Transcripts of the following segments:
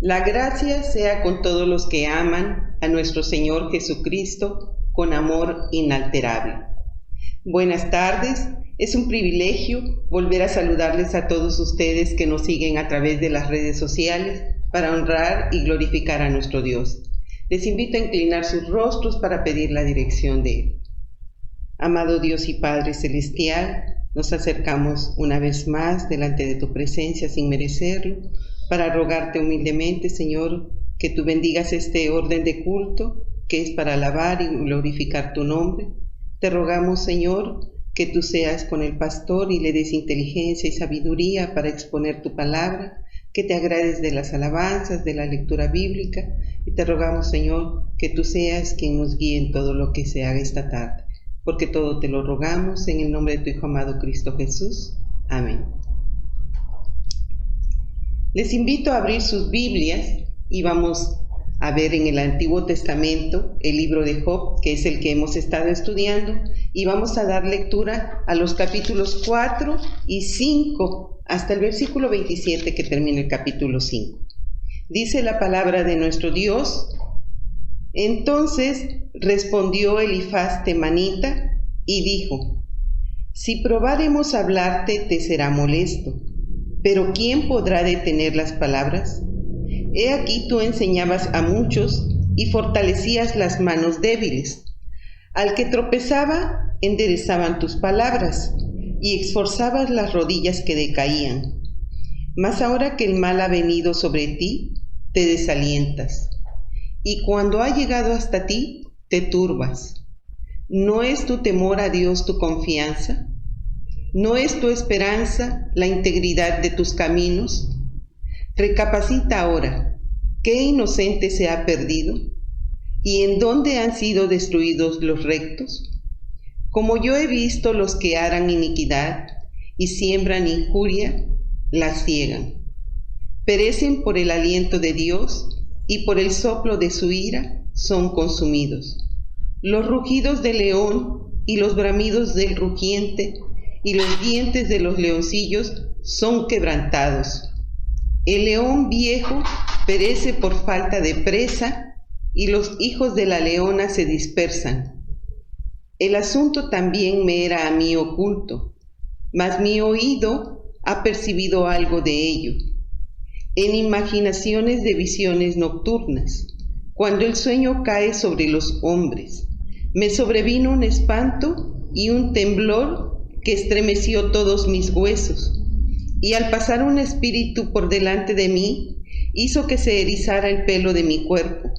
La gracia sea con todos los que aman a nuestro Señor Jesucristo con amor inalterable. Buenas tardes, es un privilegio volver a saludarles a todos ustedes que nos siguen a través de las redes sociales para honrar y glorificar a nuestro Dios. Les invito a inclinar sus rostros para pedir la dirección de Él. Amado Dios y Padre Celestial, nos acercamos una vez más delante de tu presencia sin merecerlo, para rogarte humildemente, Señor, que tú bendigas este orden de culto, que es para alabar y glorificar tu nombre. Te rogamos, Señor, que tú seas con el pastor y le des inteligencia y sabiduría para exponer tu palabra, que te agrades de las alabanzas, de la lectura bíblica, y te rogamos, Señor, que tú seas quien nos guíe en todo lo que se haga esta tarde, porque todo te lo rogamos en el nombre de tu Hijo amado Cristo Jesús. Amén. Les invito a abrir sus Biblias y vamos a ver en el Antiguo Testamento el libro de Job, que es el que hemos estado estudiando, y vamos a dar lectura a los capítulos 4 y 5 hasta el versículo 27 que termina el capítulo 5. Dice la palabra de nuestro Dios: Entonces respondió Elifaz temanita y dijo: Si probáremos hablarte, te será molesto, pero ¿quién podrá detener las palabras? He aquí tú enseñabas a muchos y fortalecías las manos débiles. Al que tropezaba, enderezaban tus palabras y esforzabas las rodillas que decaían. Mas ahora que el mal ha venido sobre ti, te desalientas. Y cuando ha llegado hasta ti, te turbas. ¿No es tu temor a Dios tu confianza? ¿No es tu esperanza la integridad de tus caminos? Recapacita ahora, ¿qué inocente se ha perdido? ¿Y en dónde han sido destruidos los rectos? Como yo he visto los que harán iniquidad y siembran injuria, la ciegan. Perecen por el aliento de Dios y por el soplo de su ira son consumidos. Los rugidos del león y los bramidos del rugiente y los dientes de los leoncillos son quebrantados. El león viejo perece por falta de presa y los hijos de la leona se dispersan. El asunto también me era a mí oculto, mas mi oído ha percibido algo de ello. En imaginaciones de visiones nocturnas, cuando el sueño cae sobre los hombres, me sobrevino un espanto y un temblor que estremeció todos mis huesos, y al pasar un espíritu por delante de mí, hizo que se erizara el pelo de mi cuerpo.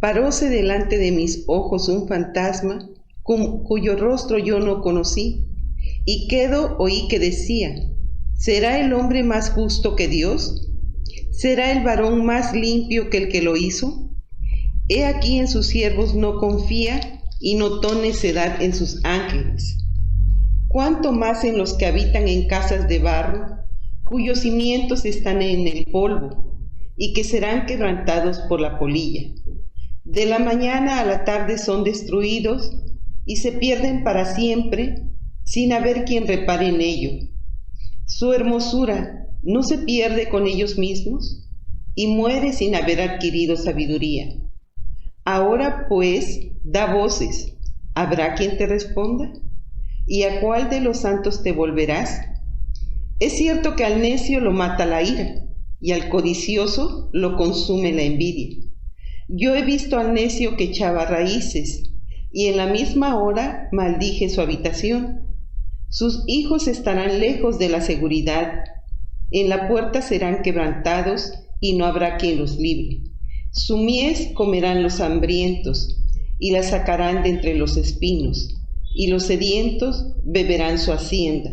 Paróse delante de mis ojos un fantasma, cuyo rostro yo no conocí, y quedo oí que decía: ¿Será el hombre más justo que Dios? ¿Será el varón más limpio que el que lo hizo? He aquí en sus siervos no confía, y notó necedad en sus ángeles. ¿Cuánto más en los que habitan en casas de barro, cuyos cimientos están en el polvo, y que serán quebrantados por la polilla? De la mañana a la tarde son destruidos, y se pierden para siempre, sin haber quien repare en ello. Su hermosura no se pierde con ellos mismos, y muere sin haber adquirido sabiduría. Ahora pues, da voces, ¿habrá quien te responda? ¿Y a cuál de los santos te volverás? Es cierto que al necio lo mata la ira, y al codicioso lo consume la envidia. Yo he visto al necio que echaba raíces, y en la misma hora maldije su habitación. Sus hijos estarán lejos de la seguridad, en la puerta serán quebrantados, y no habrá quien los libre. Su mies comerán los hambrientos, y la sacarán de entre los espinos, y los sedientos beberán su hacienda.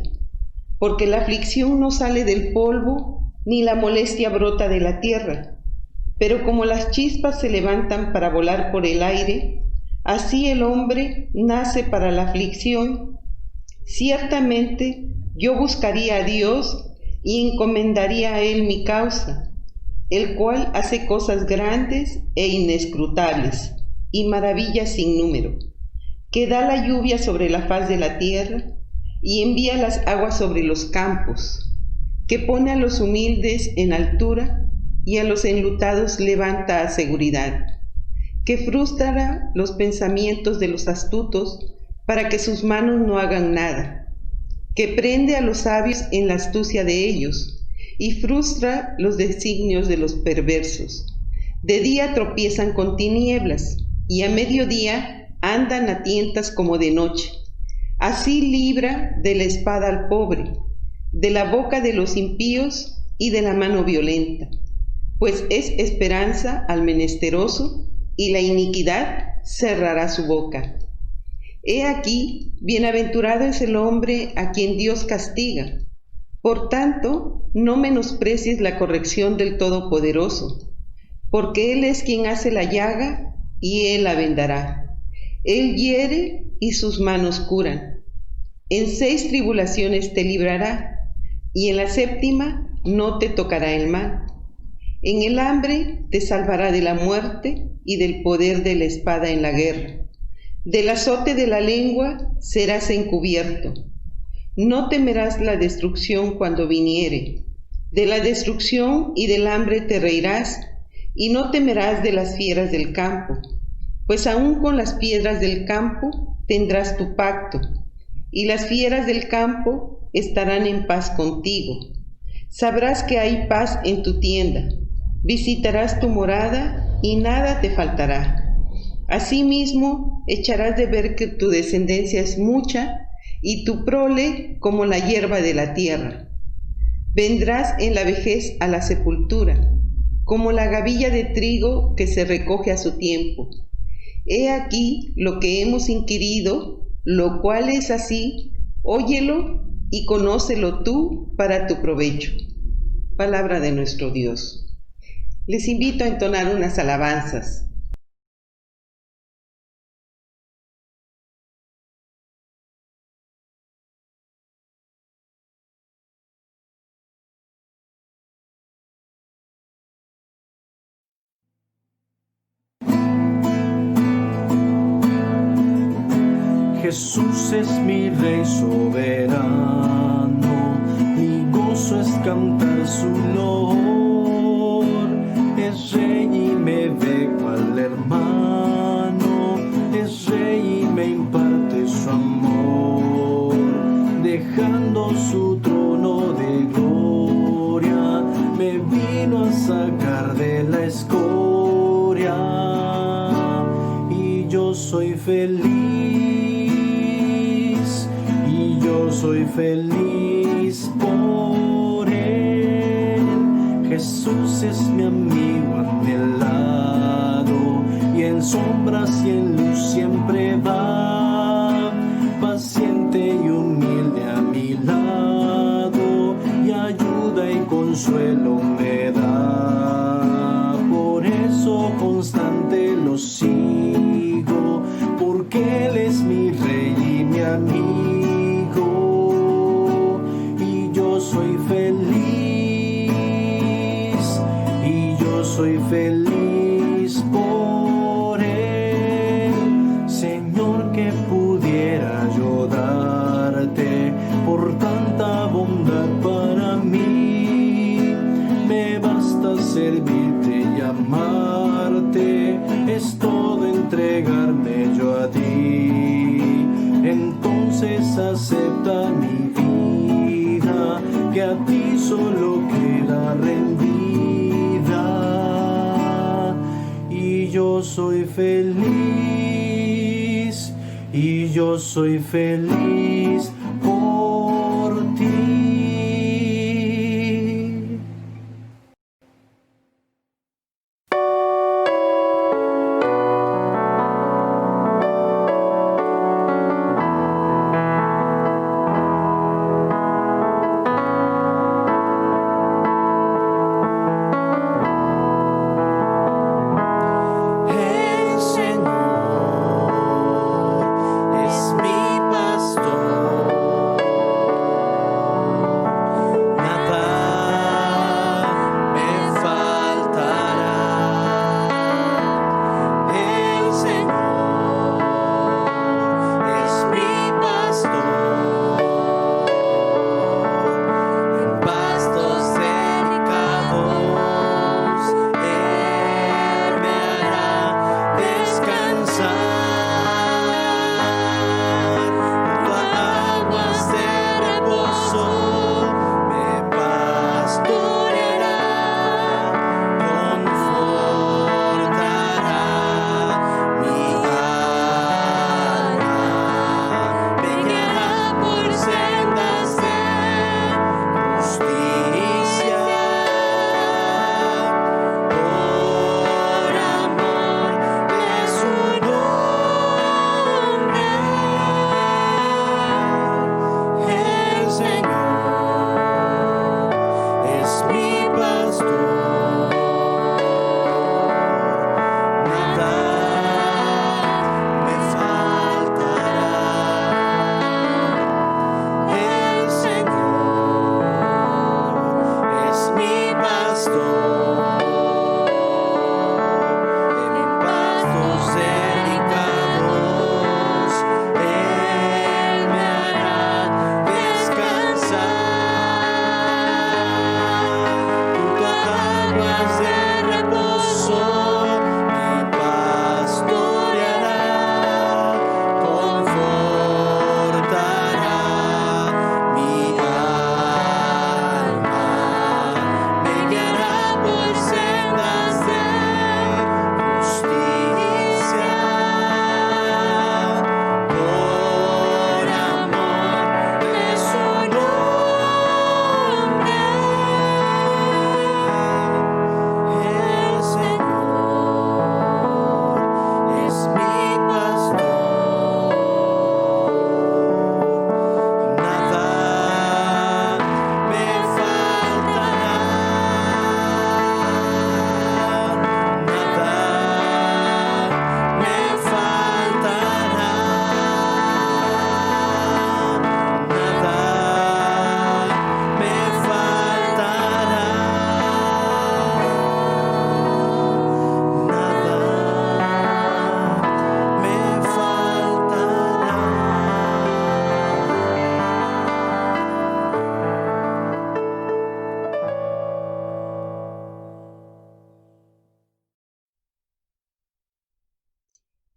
Porque la aflicción no sale del polvo, ni la molestia brota de la tierra. Pero como las chispas se levantan para volar por el aire, así el hombre nace para la aflicción. Ciertamente yo buscaría a Dios y encomendaría a Él mi causa, el cual hace cosas grandes e inescrutables, y maravillas sin número, que da la lluvia sobre la faz de la tierra, y envía las aguas sobre los campos, que pone a los humildes en altura y a los enlutados levanta a seguridad, que frustra los pensamientos de los astutos para que sus manos no hagan nada, que prende a los sabios en la astucia de ellos y frustra los designios de los perversos. De día tropiezan con tinieblas y a mediodía andan a tientas como de noche. Así libra de la espada al pobre, de la boca de los impíos y de la mano violenta, pues es esperanza al menesteroso y la iniquidad cerrará su boca. He aquí, bienaventurado es el hombre a quien Dios castiga. Por tanto, no menosprecies la corrección del Todopoderoso, porque Él es quien hace la llaga y Él la vendará. Él hiere y sus manos curan. En 6 tribulaciones te librará, y en la 7ª no te tocará el mal. En el hambre te salvará de la muerte y del poder de la espada en la guerra. Del azote de la lengua serás encubierto. No temerás la destrucción cuando viniere. De la destrucción y del hambre te reirás, y no temerás de las fieras del campo, pues aún con las piedras del campo tendrás tu pacto, y las fieras del campo estarán en paz contigo. Sabrás que hay paz en tu tienda, visitarás tu morada y nada te faltará. Asimismo, echarás de ver que tu descendencia es mucha y tu prole como la hierba de la tierra. Vendrás en la vejez a la sepultura, como la gavilla de trigo que se recoge a su tiempo. He aquí lo que hemos inquirido, lo cual es así, óyelo y conócelo tú para tu provecho. Palabra de nuestro Dios. Les invito a entonar unas alabanzas. Jesús es mi Rey soberano, mi gozo es cantar su loor. Es Rey y me ve cual hermano, es Rey y me imparte su amor. Dejando su trono de gloria, me vino a sacar de la escoria. Y yo soy feliz. Soy feliz por Él. Jesús es mi amigo a mi lado, y en sombras y en luz siempre va, paciente y humilde a mi lado, y ayuda y consuelo me da. Por eso constante lo sigo, porque Él es mi Rey y mi amigo. Soy feliz por Él. Señor, que pudiera yo darte por tanta bondad para mí. Me basta servirte y amarte, es todo entregarme yo a ti. Entonces acepta mi vida, que a ti solo queda rendida. Yo soy feliz, y yo soy feliz por ti. Señor es mi pastor.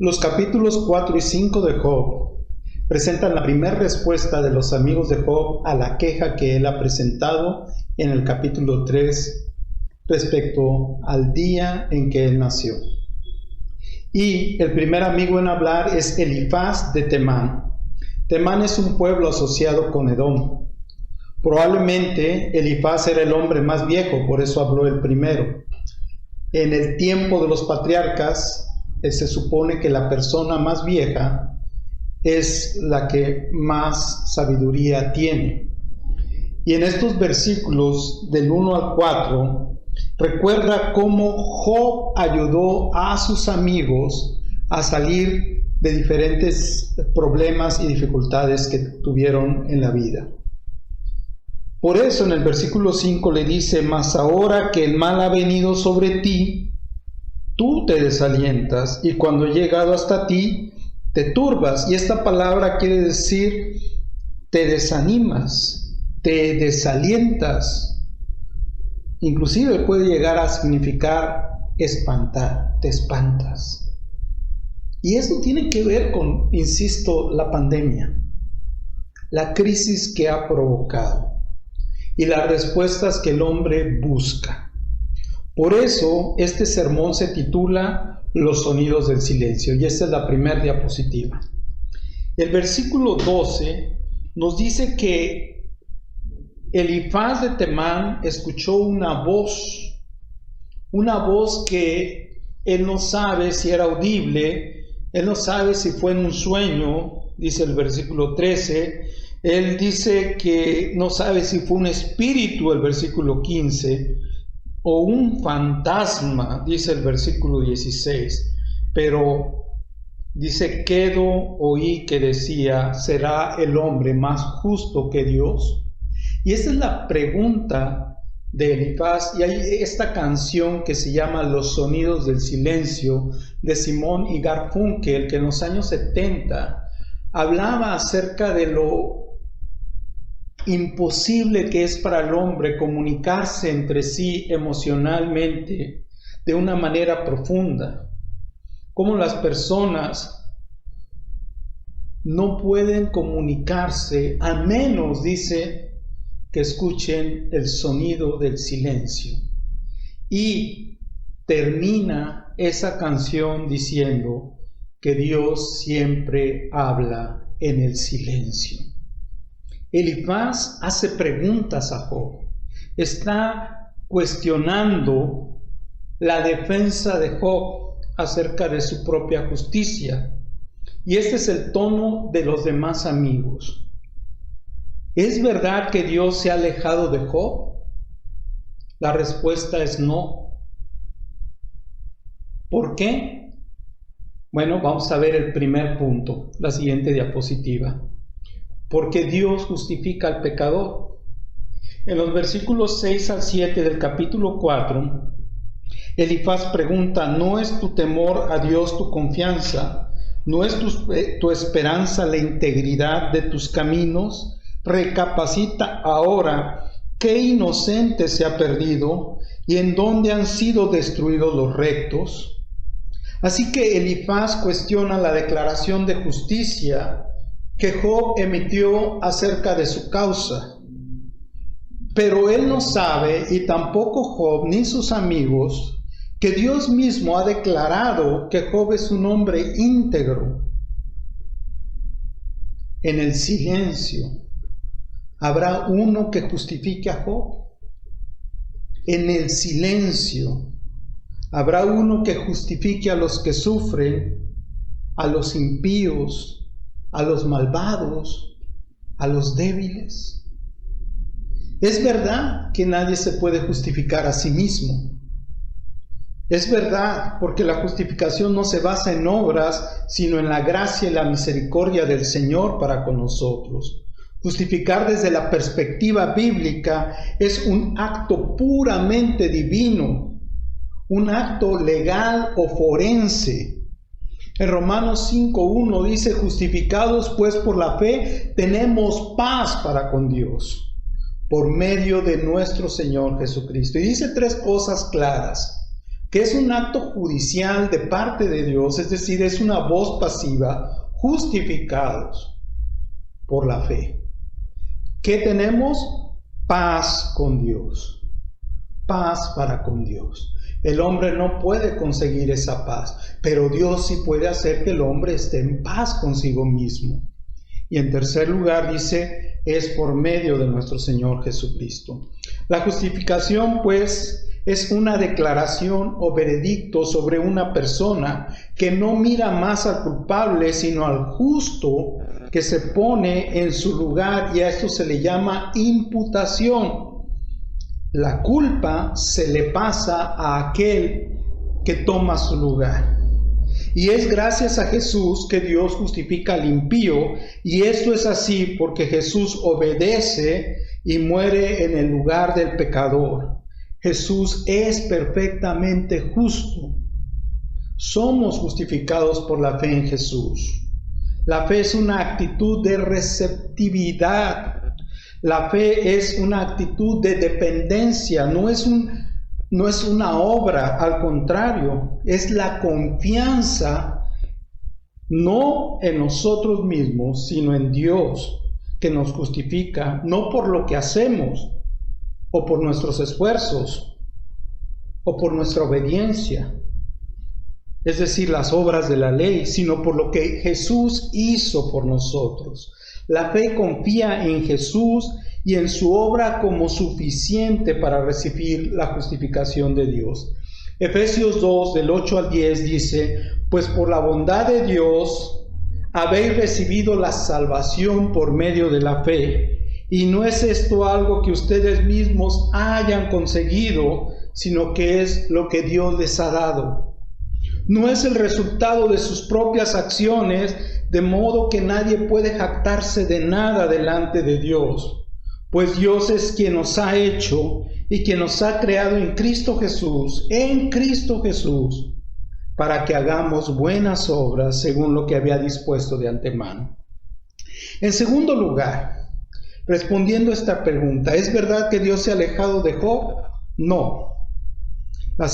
Los capítulos 4 y 5 de Job presentan la primera respuesta de los amigos de Job a la queja que él ha presentado en el capítulo 3 respecto al día en que él nació. Y el primer amigo en hablar es Elifaz de Temán. Temán es un pueblo asociado con Edom. Probablemente Elifaz era el hombre más viejo, por eso habló el primero. En el tiempo de los patriarcas, se supone que la persona más vieja es la que más sabiduría tiene. Y en estos versículos del 1 al 4, recuerda cómo Job ayudó a sus amigos a salir de diferentes problemas y dificultades que tuvieron en la vida. Por eso en el versículo 5 le dice: mas ahora que el mal ha venido sobre ti, tú te desalientas, y cuando he llegado hasta ti, te turbas. Y esta palabra quiere decir te desanimas, te desalientas. Inclusive puede llegar a significar espantar, te espantas. Y eso tiene que ver con, insisto, la pandemia, la crisis que ha provocado y las respuestas que el hombre busca. Por eso este sermón se titula Los sonidos del silencio, y esta es la primera diapositiva. El versículo 12 nos dice que Elifaz de Temán escuchó una voz que él no sabe si era audible, él no sabe si fue en un sueño, dice el versículo 13, él dice que no sabe si fue un espíritu, el versículo 15, o un fantasma, dice el versículo 16, pero dice: oí que decía, ¿será el hombre más justo que Dios? Y esa es la pregunta de Elifaz. Y hay esta canción que se llama Los sonidos del silencio, de Simon y Garfunkel, que en los años 70 hablaba acerca de lo imposible que es para el hombre comunicarse entre sí emocionalmente de una manera profunda. Cómo las personas no pueden comunicarse a menos, dice, que escuchen el sonido del silencio. Y termina esa canción diciendo que Dios siempre habla en el silencio. Elifaz hace preguntas a Job, está cuestionando la defensa de Job acerca de su propia justicia, y este es el tono de los demás amigos. ¿Es verdad que Dios se ha alejado de Job? La respuesta es no. ¿Por qué? Bueno, vamos a ver el primer punto, la siguiente diapositiva. Porque Dios justifica al pecador. En los versículos 6 al 7 del capítulo 4, Elifaz pregunta: ¿no es tu temor a Dios tu confianza? ¿No es tu esperanza la integridad de tus caminos? Recapacita ahora qué inocente se ha perdido y en dónde han sido destruidos los rectos. Así que Elifaz cuestiona la declaración de justicia que Job emitió acerca de su causa. Pero él no sabe, y tampoco Job ni sus amigos, que Dios mismo ha declarado que Job es un hombre íntegro. En el silencio, ¿habrá uno que justifique a Job? En el silencio, ¿habrá uno que justifique a los que sufren, a los impíos, a los malvados, a los débiles? Es verdad que nadie se puede justificar a sí mismo. Es verdad, porque la justificación no se basa en obras, sino en la gracia y la misericordia del Señor para con nosotros. Justificar desde la perspectiva bíblica es un acto puramente divino, un acto legal o forense. En Romanos 5:1 dice: justificados pues por la fe, tenemos paz para con Dios, por medio de nuestro Señor Jesucristo. Y dice tres cosas claras. que es un acto judicial de parte de Dios, es decir, es una voz pasiva, justificados por la fe. ¿Qué tenemos? Paz con Dios, paz para con Dios. El hombre no puede conseguir esa paz, pero Dios sí puede hacer que el hombre esté en paz consigo mismo. Y en tercer lugar dice, es por medio de nuestro Señor Jesucristo. La justificación, pues, es una declaración o veredicto sobre una persona que no mira más al culpable, sino al justo que se pone en su lugar, y a esto se le llama imputación. La culpa se le pasa a aquel que toma su lugar. Y es gracias a Jesús que Dios justifica al impío, y esto es así porque Jesús obedece y muere en el lugar del pecador. Jesús es perfectamente justo. Somos justificados por la fe en Jesús. La fe es una actitud de receptividad. La fe es una actitud de dependencia, no es una obra, al contrario, es la confianza no en nosotros mismos, sino en Dios, que nos justifica, no por lo que hacemos, o por nuestros esfuerzos, o por nuestra obediencia, es decir, las obras de la ley, sino por lo que Jesús hizo por nosotros. La fe confía en Jesús y en su obra como suficiente para recibir la justificación de Dios. Efesios 2, del 8 al 10 dice, pues por la bondad de Dios habéis recibido la salvación por medio de la fe, y no es esto algo que ustedes mismos hayan conseguido, sino que es lo que Dios les ha dado. No es el resultado de sus propias acciones, de modo que nadie puede jactarse de nada delante de Dios, pues Dios es quien nos ha hecho y quien nos ha creado en Cristo Jesús, para que hagamos buenas obras según lo que había dispuesto de antemano. En segundo lugar, respondiendo a esta pregunta, ¿es verdad que Dios se ha alejado de Job? No. La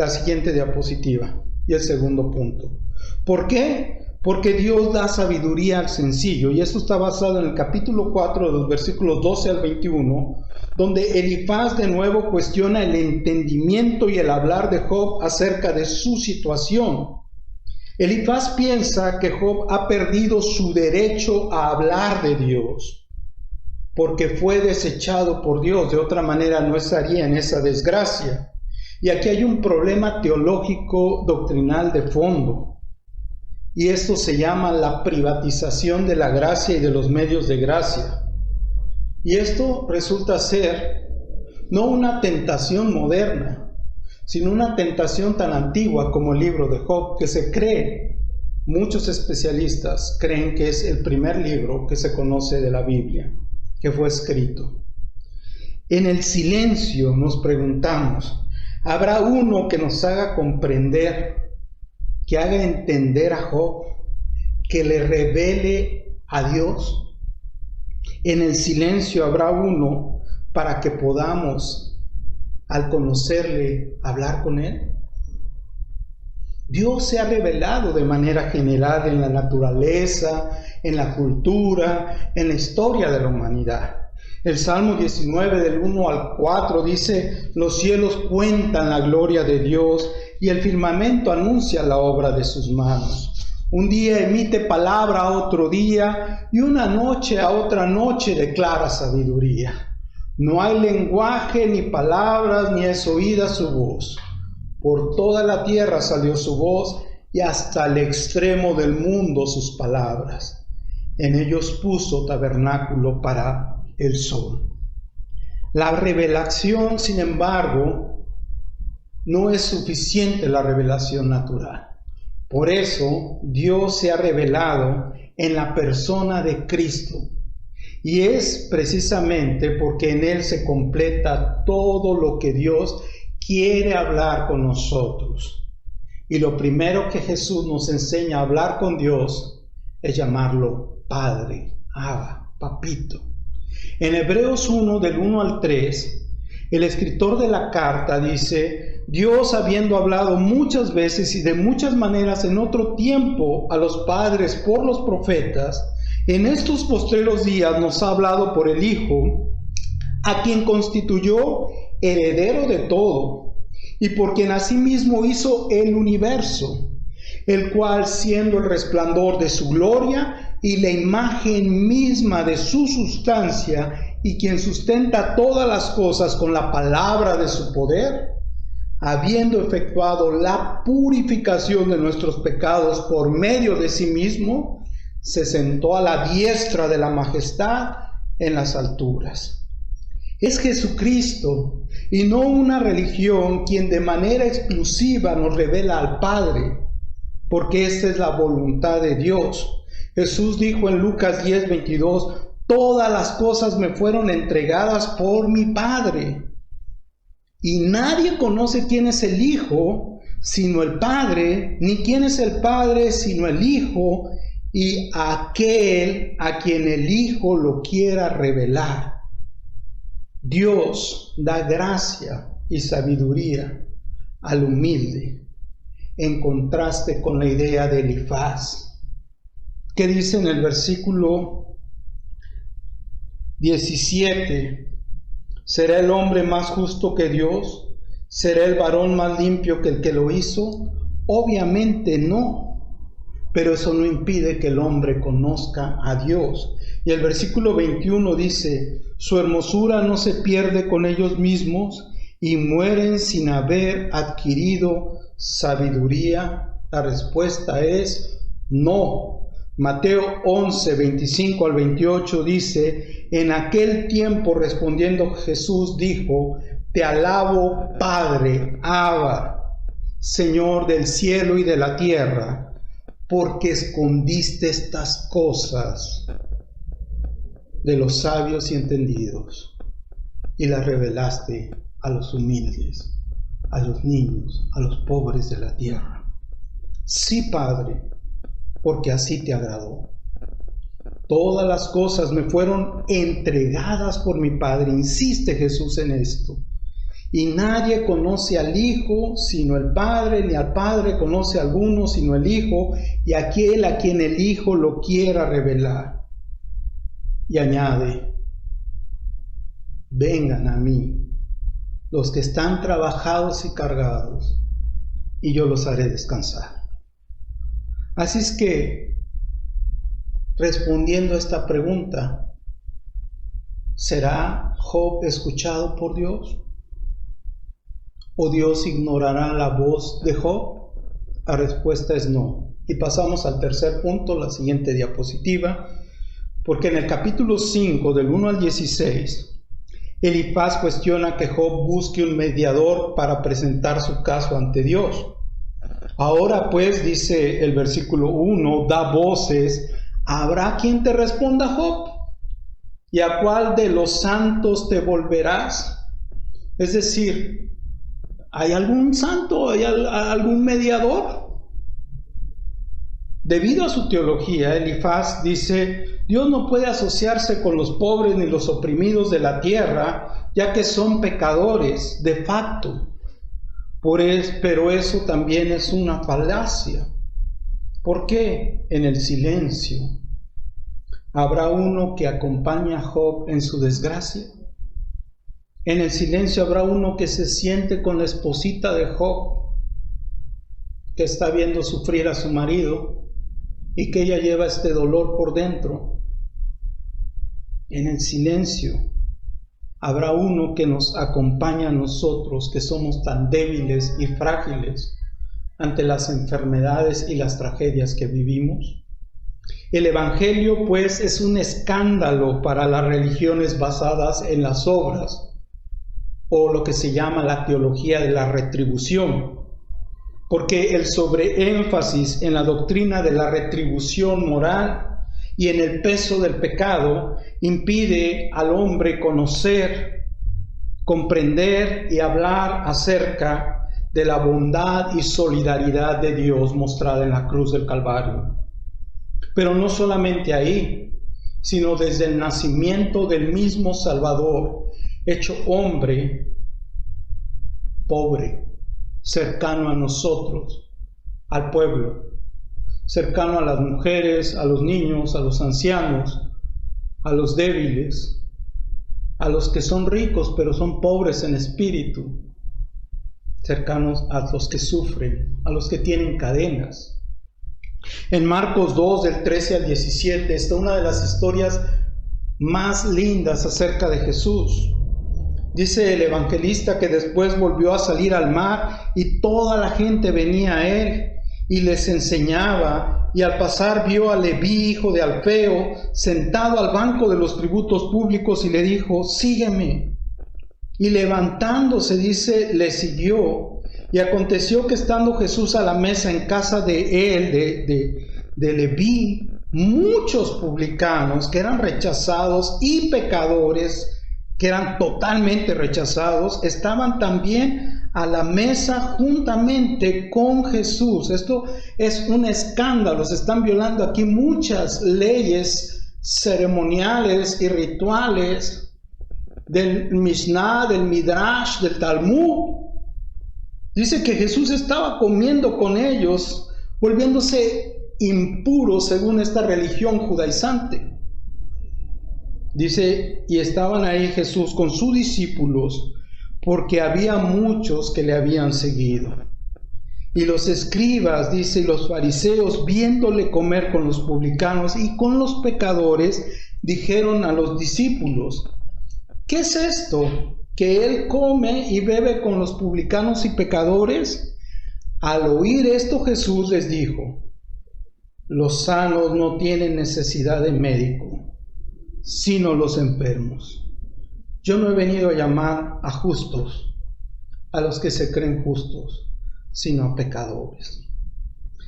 siguiente diapositiva y el segundo punto. ¿Por qué? Porque Dios da sabiduría al sencillo, y esto está basado en el capítulo 4 de los versículos 12 al 21, donde Elifaz de nuevo cuestiona el entendimiento y el hablar de Job acerca de su situación. Elifaz piensa que Job ha perdido su derecho a hablar de Dios, porque fue desechado por Dios, de otra manera no estaría en esa desgracia. Y aquí hay un problema teológico doctrinal de fondo. Y esto se llama la privatización de la gracia y de los medios de gracia. Y esto resulta ser no una tentación moderna, sino una tentación tan antigua como el libro de Job, que se cree, muchos especialistas creen que es el primer libro que se conoce de la Biblia, que fue escrito. En el silencio nos preguntamos, ¿habrá uno que nos haga comprender, que haga entender a Job, que le revele a Dios? En el silencio habrá uno para que podamos, al conocerle, hablar con él. Dios se ha revelado de manera general en la naturaleza, en la cultura, en la historia de la humanidad. El Salmo 19 del 1 al 4 dice, los cielos cuentan la gloria de Dios y el firmamento anuncia la obra de sus manos. Un día emite palabra a otro día y una noche a otra noche declara sabiduría. No hay lenguaje ni palabras ni es oída su voz. Por toda la tierra salió su voz y hasta el extremo del mundo sus palabras. En ellos puso tabernáculo para el sol. La revelación, sin embargo, no es suficiente, la revelación natural. Por eso Dios se ha revelado en la persona de Cristo. Y es precisamente porque en Él se completa todo lo que Dios quiere hablar con nosotros. Y lo primero que Jesús nos enseña a hablar con Dios es llamarlo Padre, Abba, Papito. En Hebreos 1, del 1 al 3, El escritor de la carta dice: Dios, habiendo hablado muchas veces y de muchas maneras en otro tiempo a los padres por los profetas, en estos postreros días nos ha hablado por el Hijo, a quien constituyó heredero de todo, y por quien asimismo hizo el universo, el cual, siendo el resplandor de su gloria y la imagen misma de su sustancia, y quien sustenta todas las cosas con la palabra de su poder, habiendo efectuado la purificación de nuestros pecados por medio de sí mismo, se sentó a la diestra de la majestad en las alturas. Es Jesucristo y no una religión quien de manera exclusiva nos revela al Padre, porque esta es la voluntad de Dios. Jesús dijo en Lucas 10:22: todas las cosas me fueron entregadas por mi Padre. Y nadie conoce quién es el Hijo sino el Padre, ni quién es el Padre sino el Hijo, y aquel a quien el Hijo lo quiera revelar. Dios da gracia y sabiduría al humilde, en contraste con la idea de Elifaz, que dice en el versículo 17: ¿será el hombre más justo que Dios? ¿Será el varón más limpio que el que lo hizo? Obviamente no, pero eso no impide que el hombre conozca a Dios. Y el versículo 21 dice: su hermosura no se pierde con ellos mismos y mueren sin haber adquirido sabiduría. La respuesta es no. Mateo 11, 25 al 28 dice: en aquel tiempo respondiendo Jesús dijo: te alabo, Padre, Abba, Señor del cielo y de la tierra, porque escondiste estas cosas de los sabios y entendidos y las revelaste a los humildes, a los niños, a los pobres de la tierra. Sí, Padre, porque así te agradó. Todas las cosas me fueron entregadas por mi Padre. Insiste Jesús en esto. Y nadie conoce al Hijo sino el Padre, ni al Padre conoce a alguno sino el Hijo, y aquel a quien el Hijo lo quiera revelar. Y añade: vengan a mí los que están trabajados y cargados, y yo los haré descansar. Así es que, respondiendo a esta pregunta, ¿será Job escuchado por Dios? ¿O Dios ignorará la voz de Job? La respuesta es no. Y pasamos al tercer punto, la siguiente diapositiva, porque en el capítulo 5, del 1 al 16, Elifaz cuestiona que Job busque un mediador para presentar su caso ante Dios. Ahora pues, dice el versículo 1, da voces: ¿habrá quien te responda, Job? ¿Y a cuál de los santos te volverás? Es decir, ¿hay algún santo? ¿Hay algún mediador? Debido a su teología, Elifaz dice: Dios no puede asociarse con los pobres ni los oprimidos de la tierra, ya que son pecadores de facto. Pero eso también es una falacia. ¿Por qué? En el silencio habrá uno que acompaña a Job en su desgracia. En el silencio habrá uno que se siente con la esposita de Job, que está viendo sufrir a su marido y que ella lleva este dolor por dentro. En el silencio habrá uno que nos acompaña a nosotros, que somos tan débiles y frágiles ante las enfermedades y las tragedias que vivimos. El Evangelio, pues, es un escándalo para las religiones basadas en las obras, o lo que se llama la teología de la retribución, porque el sobreénfasis en la doctrina de la retribución moral y en el peso del pecado impide al hombre conocer, comprender y hablar acerca de la bondad y solidaridad de Dios mostrada en la cruz del Calvario. Pero no solamente ahí, sino desde el nacimiento del mismo Salvador, hecho hombre, pobre, cercano a nosotros, al pueblo, cercano a las mujeres, a los niños, a los ancianos, a los débiles, a los que son ricos pero son pobres en espíritu, cercanos a los que sufren, a los que tienen cadenas. En Marcos 2, del 13 al 17, está una de las historias más lindas acerca de Jesús. Dice el evangelista que después volvió a salir al mar y toda la gente venía a él y les enseñaba, y al pasar vio a Leví, hijo de Alfeo, sentado al banco de los tributos públicos y le dijo: sígueme. Y levantándose, dice, le siguió. Y aconteció que estando Jesús a la mesa en casa de él, de Leví, muchos publicanos que eran rechazados y pecadores que eran totalmente rechazados, estaban también a la mesa juntamente con Jesús. Esto es un escándalo, se están violando aquí muchas leyes ceremoniales y rituales del Mishnah, del Midrash, del Talmud. Dice que Jesús estaba comiendo con ellos, volviéndose impuro según esta religión judaizante. Dice, y estaban ahí Jesús con sus discípulos, porque había muchos que le habían seguido. Y los escribas, dice, y los fariseos, viéndole comer con los publicanos y con los pecadores, dijeron a los discípulos: ¿qué es esto? ¿Que él come y bebe con los publicanos y pecadores? Al oír esto, Jesús les dijo: los sanos no tienen necesidad de médico, sino los enfermos. Yo no he venido a llamar a justos, a los que se creen justos, sino a pecadores.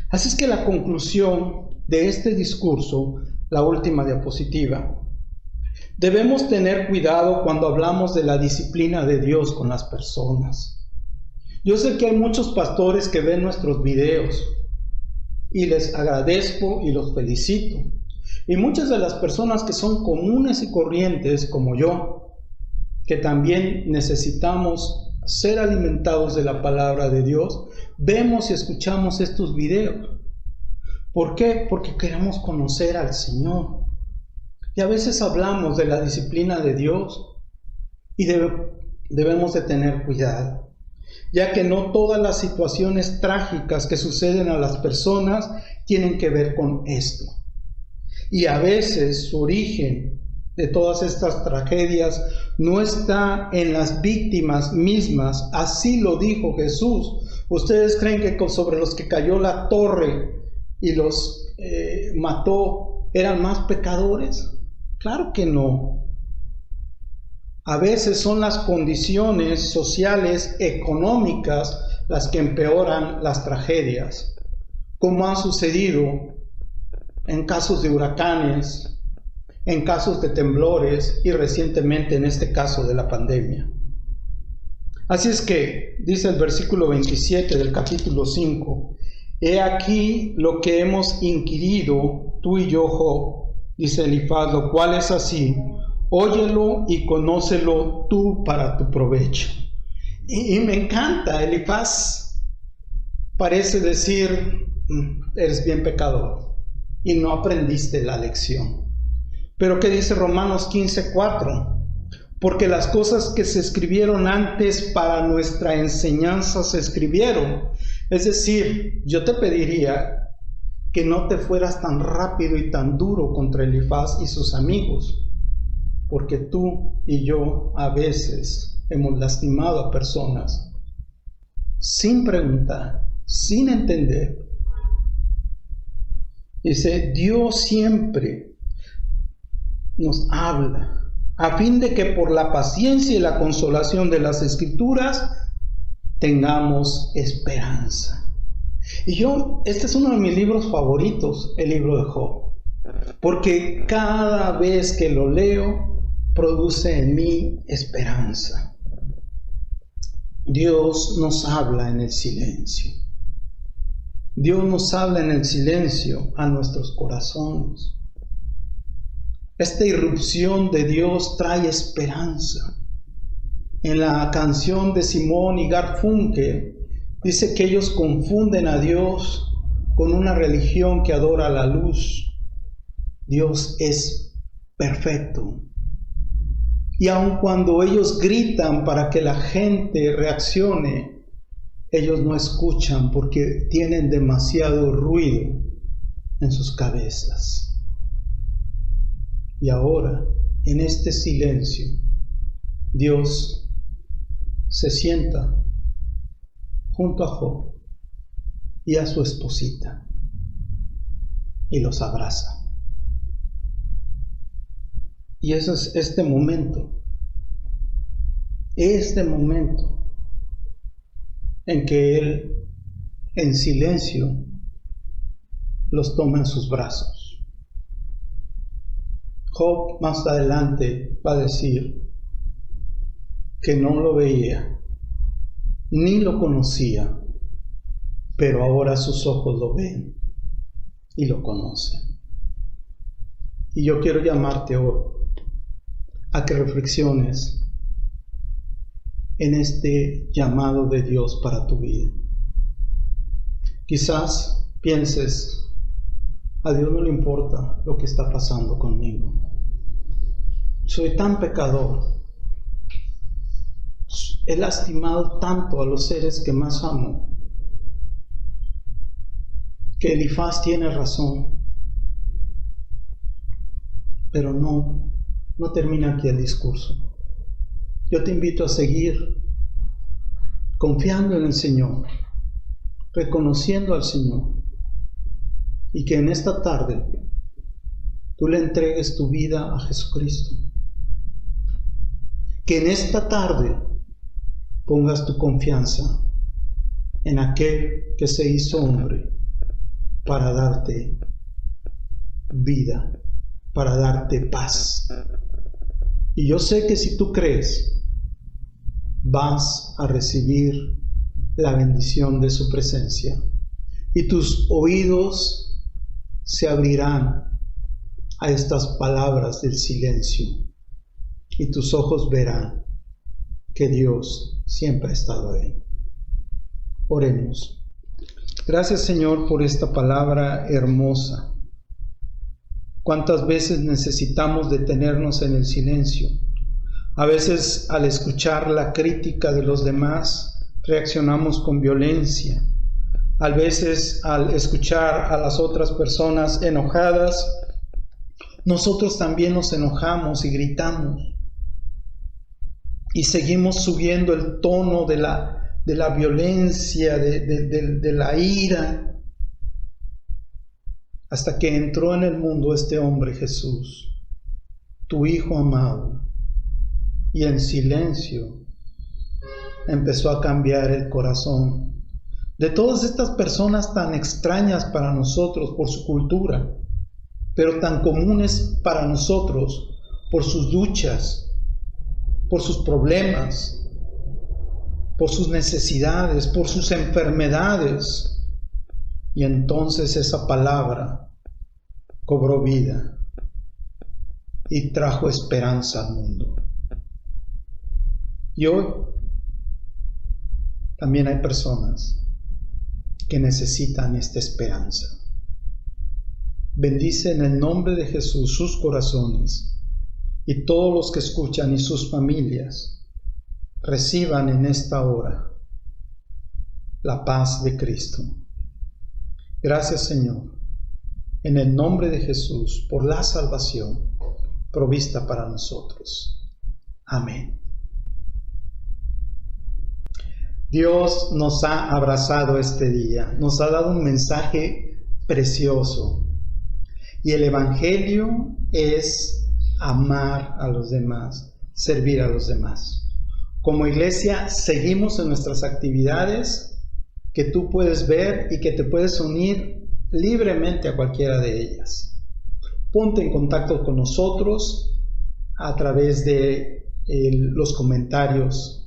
Así es que la conclusión de este discurso, la última diapositiva: debemos tener cuidado cuando hablamos de la disciplina de Dios con las personas. Yo sé que hay muchos pastores que ven nuestros videos y les agradezco y los felicito. Y muchas de las personas que son comunes y corrientes como yo, que también necesitamos ser alimentados de la palabra de Dios, vemos y escuchamos estos videos. ¿Por qué? Porque queremos conocer al Señor. Y a veces hablamos de la disciplina de Dios y debemos de tener cuidado, ya que no todas las situaciones trágicas que suceden a las personas tienen que ver con esto. Y a veces su origen de todas estas tragedias no está en las víctimas mismas. Así lo dijo Jesús. ¿Ustedes creen que sobre los que cayó la torre y los mató eran más pecadores? Claro que no. A veces son las condiciones sociales, económicas, las que empeoran las tragedias, como ha sucedido en casos de huracanes, en casos de temblores y recientemente en este caso de la pandemia. Así es que, dice el versículo 27 del capítulo 5, he aquí lo que hemos inquirido tú y yo, Job, dice Elifaz, lo cual es así: óyelo y conócelo tú para tu provecho. Y me encanta, Elifaz parece decir: eres bien pecador y no aprendiste la lección. Pero ¿qué dice Romanos 15:4? Porque las cosas que se escribieron antes para nuestra enseñanza se escribieron. Es decir, yo te pediría que no te fueras tan rápido y tan duro contra Elifaz y sus amigos, porque tú y yo a veces hemos lastimado a personas sin preguntar, sin entender. Dice, Dios siempre nos habla a fin de que por la paciencia y la consolación de las Escrituras tengamos esperanza. Y este es uno de mis libros favoritos, el libro de Job, porque cada vez que lo leo produce en mí esperanza. Dios nos habla en el silencio. Dios nos habla en el silencio a nuestros corazones. Esta irrupción de Dios trae esperanza. En la canción de Simón y Garfunkel dice que ellos confunden a Dios con una religión que adora la luz. Dios es perfecto. Y aun cuando ellos gritan para que la gente reaccione, ellos no escuchan porque tienen demasiado ruido en sus cabezas. Y ahora, en este silencio, Dios se sienta junto a Job y a su esposita y los abraza. Y eso es este momento en que Él, en silencio, los toma en sus brazos. Job más adelante va a decir que no lo veía, ni lo conocía, pero ahora sus ojos lo ven y lo conocen. Y yo quiero llamarte hoy a que reflexiones en este llamado de Dios para tu vida. Quizás pienses, a Dios no le importa lo que está pasando conmigo. Soy tan pecador. He lastimado tanto a los seres que más amo, que Elifaz tiene razón. Pero no termina aquí el discurso. Yo te invito a seguir confiando en el Señor, reconociendo al Señor, y que en esta tarde tú le entregues tu vida a Jesucristo. Que en esta tarde pongas tu confianza en aquel que se hizo hombre para darte vida, para darte paz. Y yo sé que si tú crees, vas a recibir la bendición de su presencia y tus oídos se abrirán a estas palabras del silencio y tus ojos verán que Dios siempre ha estado ahí. Oremos. Gracias, Señor, por esta palabra hermosa. ¿Cuántas veces necesitamos detenernos en el silencio? A veces, al escuchar la crítica de los demás, reaccionamos con violencia. A veces, al escuchar a las otras personas enojadas, nosotros también nos enojamos y gritamos. Y seguimos subiendo el tono de la violencia, de la ira, hasta que entró en el mundo este hombre Jesús, tu Hijo amado, y en silencio empezó a cambiar el corazón de todas estas personas tan extrañas para nosotros por su cultura, pero tan comunes para nosotros por sus luchas, por sus problemas, por sus necesidades, por sus enfermedades. Y entonces esa palabra cobró vida y trajo esperanza al mundo. Y hoy también hay personas que necesitan esta esperanza. Bendice en el nombre de Jesús sus corazones, y todos los que escuchan y sus familias reciban en esta hora la paz de Cristo. Gracias, Señor, en el nombre de Jesús, por la salvación provista para nosotros. Amén. Dios nos ha abrazado este día, nos ha dado un mensaje precioso. Y el Evangelio es amar a los demás, servir a los demás. Como iglesia, seguimos en nuestras actividades que tú puedes ver y que te puedes unir libremente a cualquiera de ellas. Ponte en contacto con nosotros a través de los comentarios.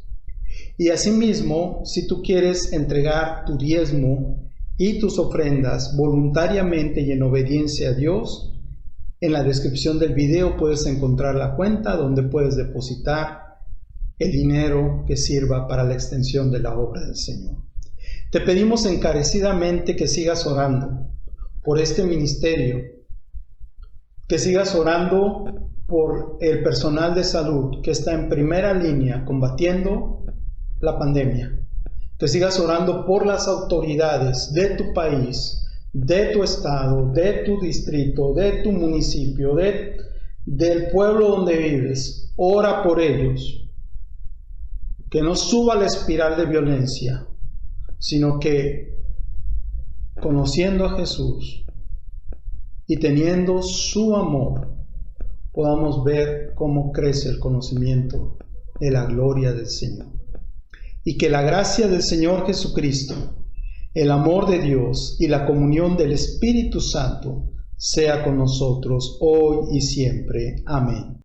Y asimismo, si tú quieres entregar tu diezmo y tus ofrendas voluntariamente y en obediencia a Dios, en la descripción del video puedes encontrar la cuenta donde puedes depositar el dinero que sirva para la extensión de la obra del Señor. Te pedimos encarecidamente que sigas orando por este ministerio, que sigas orando por el personal de salud que está en primera línea combatiendo la pandemia, que sigas orando por las autoridades de tu país, de tu estado, de tu distrito, de tu municipio, del pueblo donde vives. Ora por ellos, que no suba la espiral de violencia, sino que conociendo a Jesús y teniendo su amor, podamos ver cómo crece el conocimiento de la gloria del Señor. Y que la gracia del Señor Jesucristo, el amor de Dios y la comunión del Espíritu Santo sea con nosotros hoy y siempre. Amén.